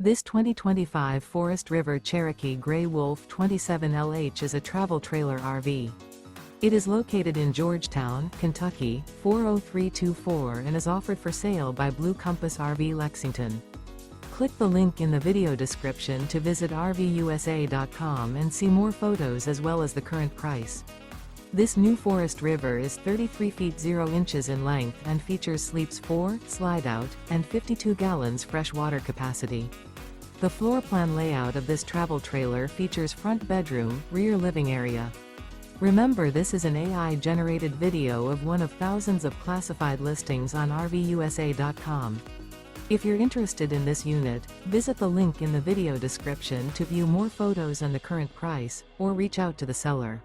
This 2025 Forest River Cherokee Grey Wolf 27LH is a travel trailer RV. It is located in Georgetown, Kentucky, 40324 and is offered for sale by Blue Compass RV Lexington. Click the link in the video description to visit RVUSA.com and see more photos as well as the current price. This new Forest River is 33 feet 0 inches in length and features sleeps 4, slide-out, and 52 gallons fresh water capacity. The floor plan layout of this travel trailer features front bedroom, rear living area. Remember, this is an AI-generated video of one of thousands of classified listings on RVUSA.com. If you're interested in this unit, visit the link in the video description to view more photos and the current price, or reach out to the seller.